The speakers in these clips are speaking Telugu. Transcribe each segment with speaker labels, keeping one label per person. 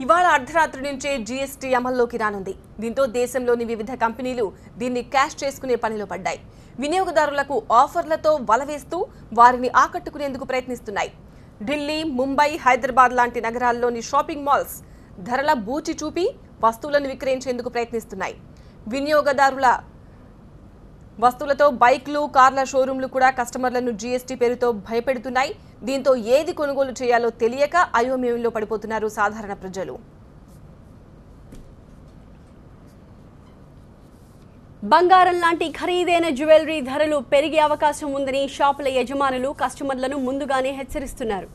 Speaker 1: ఇవాళ అర్ధరాత్రి నుంచే జీఎస్టీ అమల్లోకి రానుంది. దీంతో దేశంలోని వివిధ కంపెనీలు దీన్ని క్యాష్ చేసుకునే పనిలో పడ్డాయి. వినియోగదారులకు ఆఫర్లతో వలవేస్తూ వారిని ఆకట్టుకునేందుకు ప్రయత్నిస్తున్నాయి. ఢిల్లీ, ముంబై, హైదరాబాద్ లాంటి నగరాల్లోని షాపింగ్ మాల్స్ ధరల బూచి చూపి వస్తువులను విక్రయించేందుకు ప్రయత్నిస్తున్నాయి. వినియోగదారుల వస్తువులతో బైక్లు, కార్ల షోరూంలు కూడా కస్టమర్లను జీఎస్టీ పేరుతో భయపెడుతున్నాయి. దీంతో ఏది కొనుగోలు చేయాలో తెలియక అయోమయంలో పడిపోతున్నారు సాధారణ ప్రజలు.
Speaker 2: బంగారం లాంటి ఖరీదైన జ్యువెలరీ ధరలు పెరిగే అవకాశం ఉందని షాపుల యజమానులు కస్టమర్లను ముందుగానే హెచ్చరిస్తున్నారు.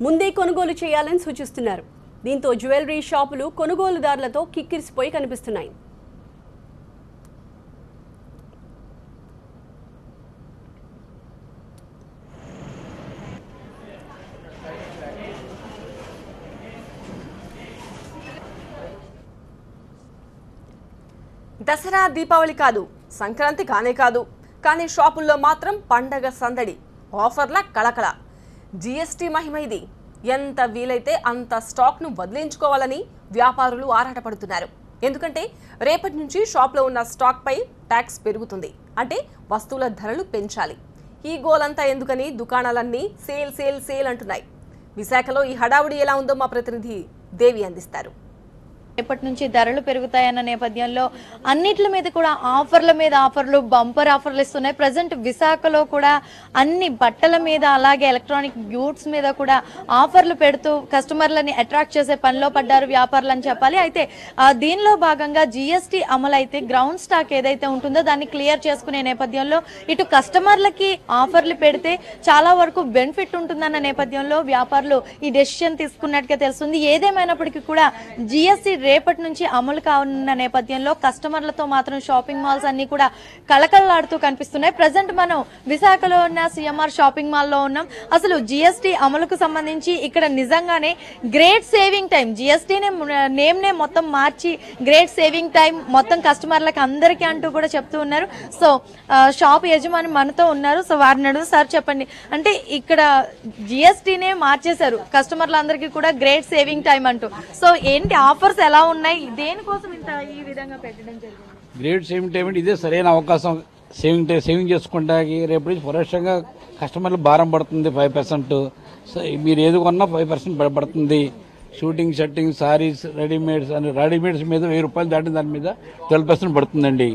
Speaker 2: ముందే కొనుగోలు చేయాలని సూచిస్తున్నారు. దీంతో జ్యువెలరీ షాపులు కొనుగోలుదారులతో కిక్కిరిసిపోయి కనిపిస్తున్నాయి.
Speaker 1: దసరా, దీపావళి కాదు, సంక్రాంతి కానే కాదు, కానీ షాపుల్లో మాత్రం పండగ సందడి, ఆఫర్ల కళకళ. జీఎస్టీ మహిమ ఇది. ఎంత వీలైతే అంత స్టాక్ను వదిలించుకోవాలని వ్యాపారులు ఆరాటపడుతున్నారు. ఎందుకంటే రేపటి నుంచి షాప్లో ఉన్న స్టాక్పై ట్యాక్స్ పెరుగుతుంది. అంటే వస్తువుల ధరలు పెంచాలి. ఈ గోలంతా ఎందుకని దుకాణాలన్నీ సేల్ సేల్ సేల్ అంటున్నాయి. విశాఖలో ఈ హడావుడి ఎలా ఉందో మా ప్రతినిధి దేవి అందిస్తారు.
Speaker 3: రేపటి నుంచి ధరలు పెరుగుతాయన్న నేపథ్యంలో అన్నిటి మీద కూడా ఆఫర్ల మీద ఆఫర్లు, బంపర్ ఆఫర్లు ఇస్తున్నాయి. ప్రజెంట్ విశాఖలో కూడా అన్ని బట్టల మీద అలాగే ఎలక్ట్రానిక్ గూడ్స్ మీద కూడా ఆఫర్లు పెడుతూ కస్టమర్లని అట్రాక్ట్ చేసే పనిలో పడ్డారు వ్యాపారులు అని చెప్పాలి. అయితే దీనిలో భాగంగా జీఎస్టీ అమలు అయితే గ్రౌండ్ స్టాక్ ఏదైతే ఉంటుందో దాన్ని క్లియర్ చేసుకునే నేపథ్యంలో ఇటు కస్టమర్లకి ఆఫర్లు పెడితే చాలా వరకు బెనిఫిట్ ఉంటుందన్న నేపథ్యంలో వ్యాపారులు ఈ డెసిషన్ తీసుకున్నట్టుగా తెలుస్తుంది. ఏదేమైనప్పటికీ కూడా జీఎస్టీ రేపటి నుంచి అమలు కానున్న నేపథ్యంలో కస్టమర్లతో మాత్రం షాపింగ్ మాల్స్ అన్ని కూడా కళకళలాడుతూ కనిపిస్తున్నాయి. ప్రజెంట్ మనం విశాఖలో ఉన్న సిఎంఆర్ షాపింగ్ మాల్ లో ఉన్నాం. అసలు జిఎస్టీ అమలుకు సంబంధించి ఇక్కడ నిజంగానే great saving time, GST name నే మొత్తం మార్చి గ్రేట్ సేవింగ్ టైం మొత్తం కస్టమర్లకు అందరికీ అంటూ కూడా చెప్తూ ఉన్నారు. సో షాప్ యజమాని మనతో ఉన్నారు. సో వారిని అడుగు, సార్ చెప్పండి, అంటే ఇక్కడ జిఎస్టీనే మార్చేశారు కస్టమర్లందరికీ కూడా గ్రేట్ సేవింగ్ టైం అంటూ. సో ఏంటి ఆఫర్స్ ఎలా ఉన్నాయి, దేనికోసం ఇంత ఈ విధంగా పెట్టడం జరిగింది?
Speaker 4: గ్రేట్ సేవింగ్ టైం ఇదే సరైన అవకాశం. సేవింగ్ చేసుకుంటాకి రేపు నుంచి పరోక్షంగా కస్టమర్లు భారం పడుతుంది. 5% మీరు ఏది కొన్నా 5% పడుతుంది. షూటింగ్, షర్టింగ్, సారీస్, రెడీమేడ్స్ మీద 1000 రూపాయలు దాటిన దాని మీద 12% పడుతుందండి.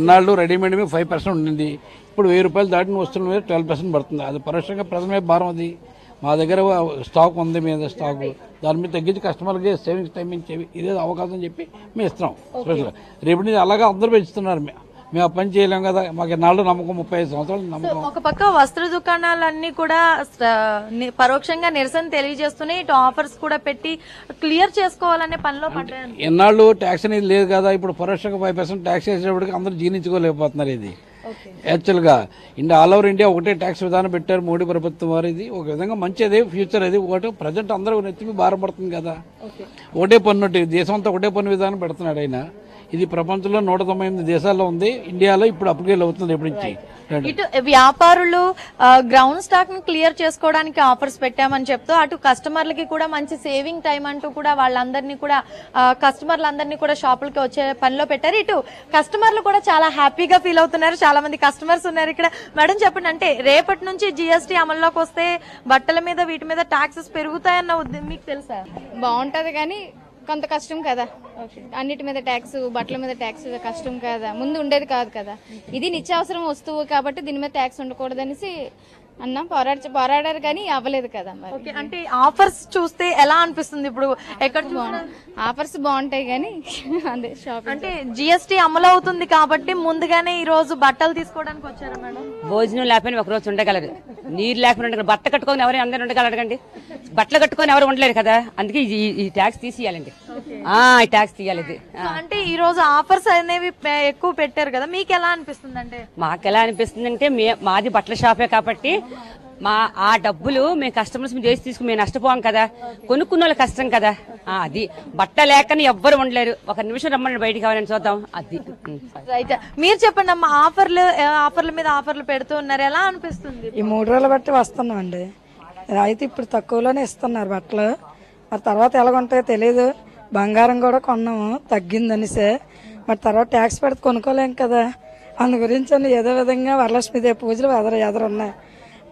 Speaker 4: ఇన్నాళ్ళు రెడీమేడ్ మీద 5% ఉండింది. ఇప్పుడు 1000 రూపాయలు దాటిన వస్తువుల మీద 12% పడుతుంది. అది పరోక్షంగా ప్రజల మీద భారం. అది మా దగ్గర స్టాక్ ఉంది, మీద స్టాక్ దాని మీద తగ్గించి కస్టమర్కి సేవింగ్స్ టైం ఇచ్చే ఇదే అవకాశం చెప్పి మేము ఇస్తున్నాం స్పెషల్గా. రేపు నుంచి అలాగా అందరూ పెంచుతున్నారు. మేము ఆ పని చేయలేం కదా, మాకు నాళ్ళు నమ్మకం, 35 సంవత్సరాలు నమ్మకం.
Speaker 3: ఒక పక్క వస్త్ర దుకాణాలన్నీ కూడా పరోక్షంగా నిరసన తెలియజేస్తున్నాయి, ఇటు ఆఫర్స్ కూడా పెట్టి క్లియర్ చేసుకోవాలనే పనిలో పడ్డాయి.
Speaker 4: ఎన్నాళ్ళు ట్యాక్స్ అనేది లేదు కదా, ఇప్పుడు పరోక్షంగా 5% ట్యాక్స్ వేసేటప్పటికి అందరూ జీర్ణించుకోలేకపోతున్నారు. ఇది యాక్చువల్గా ఆల్ ఓవర్ ఇండియా ఒకటే ట్యాక్స్ విధానం పెట్టారు మోడీ ప్రభుత్వం వారు. ఇది ఒక విధంగా మంచిది, ఫ్యూచర్ అది. ఒకటి ప్రజెంట్ అందరూ నెత్తిమి భారపడుతుంది కదా, ఒకటే పన్ను, దేశం అంతా ఒకటే పన్ను విధానం పెడుతున్నాడు ఆయన. ఇది ప్రపంచంలో 198 దేశాల్లో ఉంది, ఇండియాలో ఇప్పుడు అప్గ్రేడ్ అవుతుంది ఎప్పటి నుంచి.
Speaker 3: ఇటు వ్యాపారులు గ్రౌండ్ స్టాక్ ని క్లియర్ చేసుకోవడానికి ఆఫర్స్ పెట్టామని చెప్తూ అటు కస్టమర్లకి కూడా మంచి సేవింగ్ టైం అంటూ కూడా వాళ్ళందరినీ కూడా కస్టమర్లందరినీ కూడా షాపులకి వచ్చే పనిలో పెట్టారు. ఇటు కస్టమర్లు కూడా చాలా హ్యాపీగా ఫీల్ అవుతున్నారు. చాలా మంది కస్టమర్స్ ఉన్నారు ఇక్కడ. మేడం చెప్పండి, అంటే రేపటి నుంచి జిఎస్టీ అమల్లోకి వస్తే బట్టల మీద వీటి మీద టాక్సెస్ పెరుగుతాయన్న మీకు తెలుసా?
Speaker 5: బాగుంటది కానీ కొంత కష్టం కదా, అన్నిటి మీద ట్యాక్స్, బట్టల మీద ట్యాక్స్ కష్టం కదా, ముందు ఉండేది కాదు కదా. ఇది నిత్యావసరం వస్తువు కాబట్టి దీని మీద ట్యాక్స్ ఉండకూడదనేసి అన్నా పోరాడారు కానీ అవ్వలేదు కదా. మరి
Speaker 3: అంటే ఆఫర్స్ చూస్తే ఎలా అనిపిస్తుంది? ఇప్పుడు ఎక్కడ
Speaker 5: ఆఫర్స్ బాగుంటాయి కానీ అదే షాపింగ్
Speaker 3: అంటే జిఎస్టీ అమలు అవుతుంది కాబట్టి ముందుగానే ఈ రోజు బట్టలు తీసుకోవడానికి వచ్చారా మేడం?
Speaker 6: భోజనం లేకపోయినా ఒక రోజు ఉండగలరు, నీరు లేకపోయినా బట్ట కట్టుకొని ఎవరు అందరూ ఉండగలరండి. బట్టలు కట్టుకొని ఎవరు ఉండలేరు కదా, అందుకే ఈ ట్యాక్స్ తీసేయాలండి. ఈ ట్యాక్స్ తీయాలి.
Speaker 3: అంటే ఈ రోజు ఆఫర్స్ అనేవి ఎక్కువ పెట్టారు కదా, మీకు ఎలా అనిపిస్తుంది? అంటే
Speaker 6: మాకు ఎలా అనిపిస్తుంది అంటే మాది బట్టల షాపే కాబట్టి ఆ డబ్బులు మేము కస్టమర్స్ చేసి తీసుకుని మేము నష్టపోం కదా, కొనుక్కున్న వాళ్ళు కష్టం కదా. అది బట్ట లేకని ఎవ్వరు ఉండలేరు. ఒక నిమిషం రమ్మని బయటికి కావాలని చూద్దాం. అది
Speaker 3: రైట్. మీరు చెప్పండి అమ్మా, ఆఫర్ల మీద ఆఫర్లు పెడుతూ ఉన్నారు, ఎలా అనిపిస్తుంది?
Speaker 7: ఈ 3 రోజులు బట్టి వస్తున్నాం అండి. అయితే ఇప్పుడు తక్కువలోనే ఇస్తున్నారు బట్టలు. మరి తర్వాత ఎలాగుంటాయో తెలియదు. బంగారం కూడా కొన్నాము తగ్గిందనిసే, మరి తర్వాత ట్యాక్స్ పెడితే కొనుక్కోలేం కదా. అందు గురించి అని ఏదో విధంగా వరలక్ష్మీదేవి పూజలు ఎదురున్నాయి.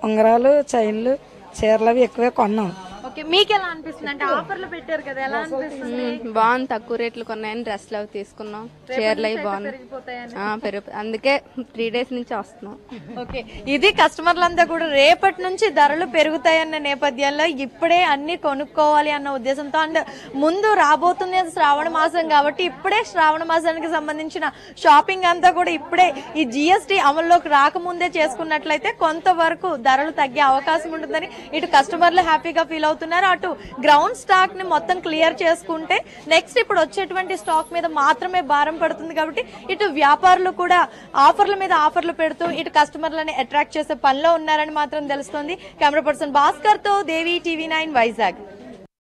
Speaker 7: ఉంగరాలు, చైన్లు, చీరలు అవి ఎక్కువే కొన్నాం.
Speaker 3: ఓకే, మీకు ఎలా అనిపిస్తుంది? అంటే ఆఫర్లు పెట్టారు కదా, ఎలా అనిపిస్తుంది?
Speaker 8: బాగుంది, తక్కువ రేట్లు కొన్నాయని డ్రెస్లు అవి తీసుకున్నాం, చీరలు అవి బాగున్నాయి, అందుకే 3 days నుంచి వస్తున్నాం.
Speaker 3: ఓకే, ఇది కస్టమర్లంతా కూడా రేపటి నుంచి ధరలు పెరుగుతాయన్న నేపథ్యంలో ఇప్పుడే అన్ని కొనుక్కోవాలి అన్న ఉద్దేశంతో, అండ్ ముందు రాబోతుంది శ్రావణ మాసం కాబట్టి ఇప్పుడే శ్రావణ మాసానికి సంబంధించిన షాపింగ్ అంతా కూడా ఇప్పుడే ఈ జిఎస్టీ అమల్లోకి రాకముందే చేసుకున్నట్లయితే కొంతవరకు ధరలు తగ్గే అవకాశం ఉంటుందని ఇటు కస్టమర్లు హ్యాపీగా ఫీల్ అవుతున్నారు. అటు గ్రౌండ్ స్టాక్ ని మొత్తం క్లియర్ చేసుకుంటే నెక్స్ట్ ఇప్పుడు వచ్చేటువంటి స్టాక్ మీద మాత్రమే భారం పడుతుంది కాబట్టి ఇటు వ్యాపారులు కూడా ఆఫర్ల మీద ఆఫర్లు పెడుతూ ఇటు కస్టమర్లని అట్రాక్ట్ చేసే పనిలో ఉన్నారని మాత్రం తెలుస్తోంది. కెమెరా పర్సన్ భాస్కర్ తో దేవి, TV9 వైజాగ్.